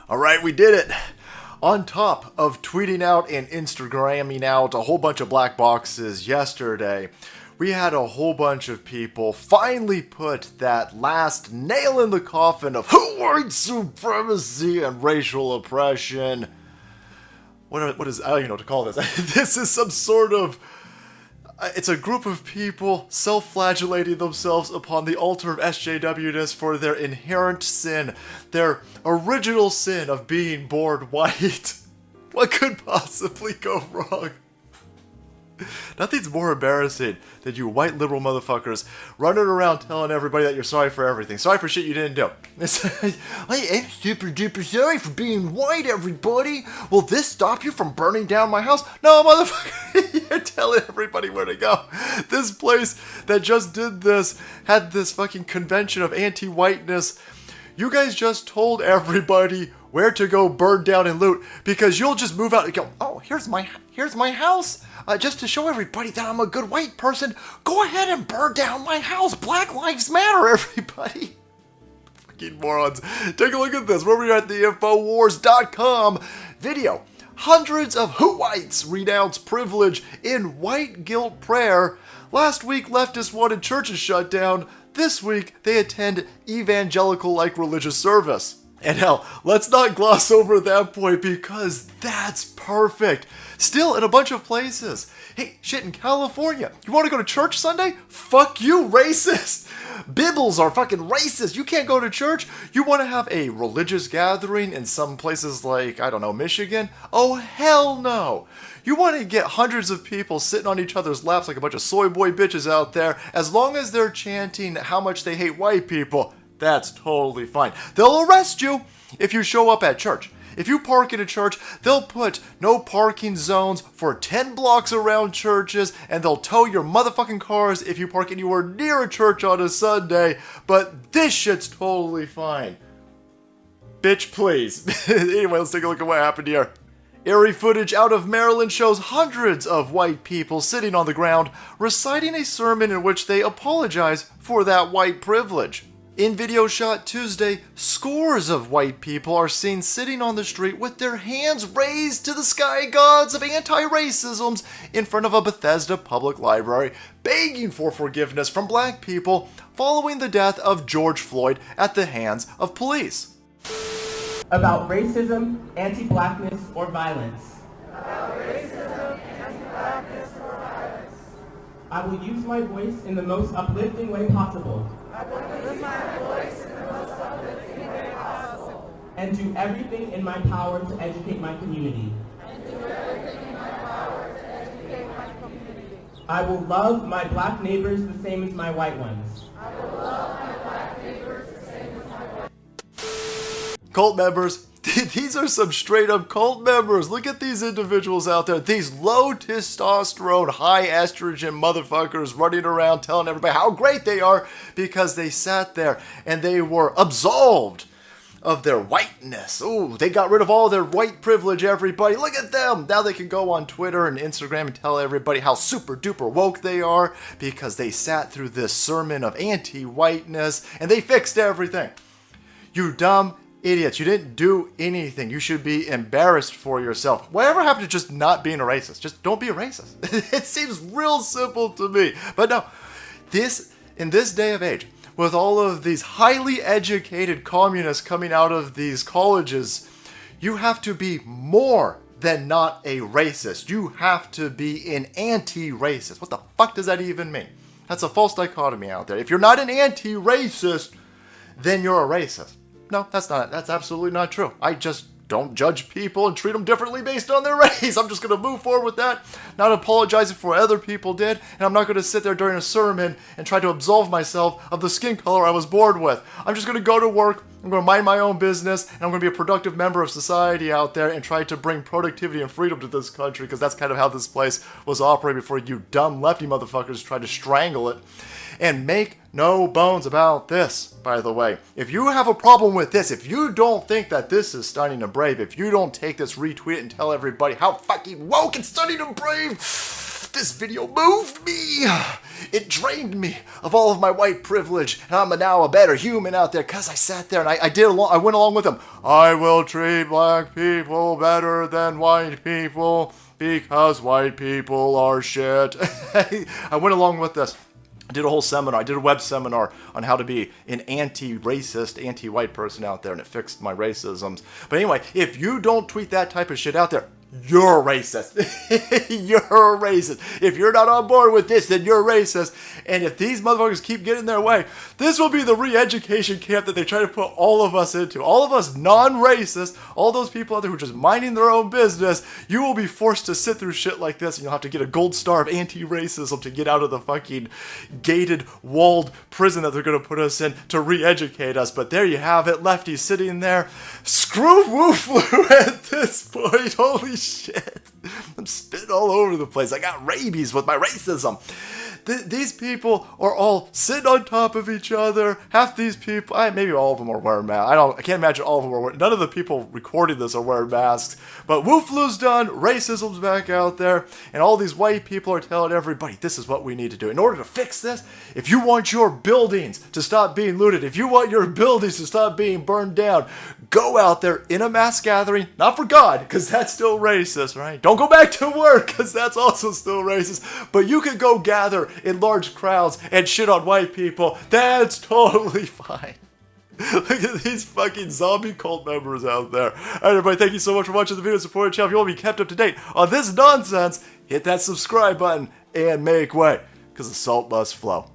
Alright, we did it! On top of tweeting out and Instagramming out a whole bunch of black boxes yesterday, we had a whole bunch of people finally put that last nail in the coffin of white supremacy and racial oppression. What is, I don't even know what to call this. This is some sort of, it's a group of people self-flagellating themselves upon the altar of SJW-ness for their inherent sin, their original sin of being born white. What could possibly go wrong? Nothing's more embarrassing than you white liberal motherfuckers running around telling everybody that you're sorry for everything. Sorry for shit you didn't do. I am super duper sorry for being white, everybody. Will this stop you from burning down my house? No, motherfucker. You're telling everybody where to go. This place that just did this had this fucking convention of anti-whiteness. You guys just told everybody where to go burn down and loot because you'll just move out and go, oh, here's my house. Just to show everybody that I'm a good white person, go ahead and burn down my house. Black Lives Matter, everybody. Fucking morons. Take a look at this. We're at the Infowars.com video. Hundreds of whites renounce privilege in white guilt prayer. Last week, leftists wanted churches shut down. This week, they attend evangelical-like religious service. And hell, let's not gloss over that point because that's perfect. Still in a bunch of places. Hey, shit, in California, you want to go to church Sunday? Fuck you, racist. Bibbles are fucking racist. You can't go to church. You want to have a religious gathering in some places like, I don't know, Michigan? Oh, hell no. You want to get hundreds of people sitting on each other's laps like a bunch of soy boy bitches out there, as long as they're chanting how much they hate white people. That's totally fine. They'll arrest you if you show up at church. If you park in a church, they'll put no parking zones for 10 blocks around churches, and they'll tow your motherfucking cars if you park anywhere near a church on a Sunday, but this shit's totally fine. Bitch, please. Anyway, let's take a look at what happened here. Eerie footage out of Maryland shows hundreds of white people sitting on the ground reciting a sermon in which they apologize for that white privilege. In video shot Tuesday, scores of white people are seen sitting on the street with their hands raised to the sky gods of anti-racism in front of a Bethesda public library, begging for forgiveness from black people following the death of George Floyd at the hands of police. About racism, anti-blackness, or violence. I will use my voice in the most uplifting way possible. And do everything in my power to educate my community. I will love my black neighbors the same as my white ones. Cult members, these are some straight up cult members. Look at these individuals out there. These low testosterone, high estrogen motherfuckers running around telling everybody how great they are because they sat there and they were absolved of their whiteness. Ooh, they got rid of all their white privilege, everybody. Look at them. Now they can go on Twitter and Instagram and tell everybody how super duper woke they are because they sat through this sermon of anti-whiteness and they fixed everything. You dumb idiots. You didn't do anything. You should be embarrassed for yourself. Whatever happened to just not being a racist? Just don't be a racist. It seems real simple to me. But no, in this day of age, with all of these highly educated communists coming out of these colleges, you have to be more than not a racist. You have to be an anti-racist. What the fuck does that even mean? That's a false dichotomy out there. If you're not an anti-racist, then you're a racist. No, that's absolutely not true. I just don't judge people and treat them differently based on their race. I'm just going to move forward with that, not apologizing for what other people did, and I'm not going to sit there during a sermon and try to absolve myself of the skin color I was born with. I'm just going to go to work, I'm going to mind my own business, and I'm going to be a productive member of society out there and try to bring productivity and freedom to this country, because that's kind of how this place was operating before you dumb lefty motherfuckers tried to strangle it. And make no bones about this, by the way. If you have a problem with this, if you don't think that this is stunning and brave, if you don't take this, retweet it, and tell everybody how fucking woke and stunning and brave This video moved me. It drained me of all of my white privilege, and I'm now a better human out there because I sat there and I went along with them. I will treat black people better than white people because white people are shit. I went along with this. I did a whole seminar. I did a web seminar on how to be an anti-racist, anti-white person out there, and it fixed my racisms. But anyway, if you don't tweet that type of shit out there, you're racist. You're racist. If you're not on board with this, then you're racist. And if these motherfuckers keep getting their way, this will be the re-education camp that they try to put all of us into. All of us non-racist, all those people out there who are just minding their own business, you will be forced to sit through shit like this, and you'll have to get a gold star of anti-racism to get out of the fucking gated, walled prison that they're going to put us in to re-educate us. But there you have it, Lefty sitting there. Screw Wu Flu at this point. Holy shit. I'm spitting all over the place. I got rabies with my racism. These people are all sitting on top of each other. Half these people, maybe all of them are wearing masks. I can't imagine all of them are wearing. None of the people recording this are wearing masks. But Wu Flu's done. Racism's back out there, and all these white people are telling everybody this is what we need to do in order to fix this. If you want your buildings to stop being looted, if you want your buildings to stop being burned down, go out there in a mass gathering. Not for God, because that's still racist, right? Don't go back to work, because that's also still racist. But you can go gather in large crowds and shit on white people. That's totally fine. Look at these fucking zombie cult members out there. Alright, everybody, thank you so much for watching the video. Support the channel. If you want to be kept up to date on this nonsense, hit that subscribe button and make way, because the salt must flow.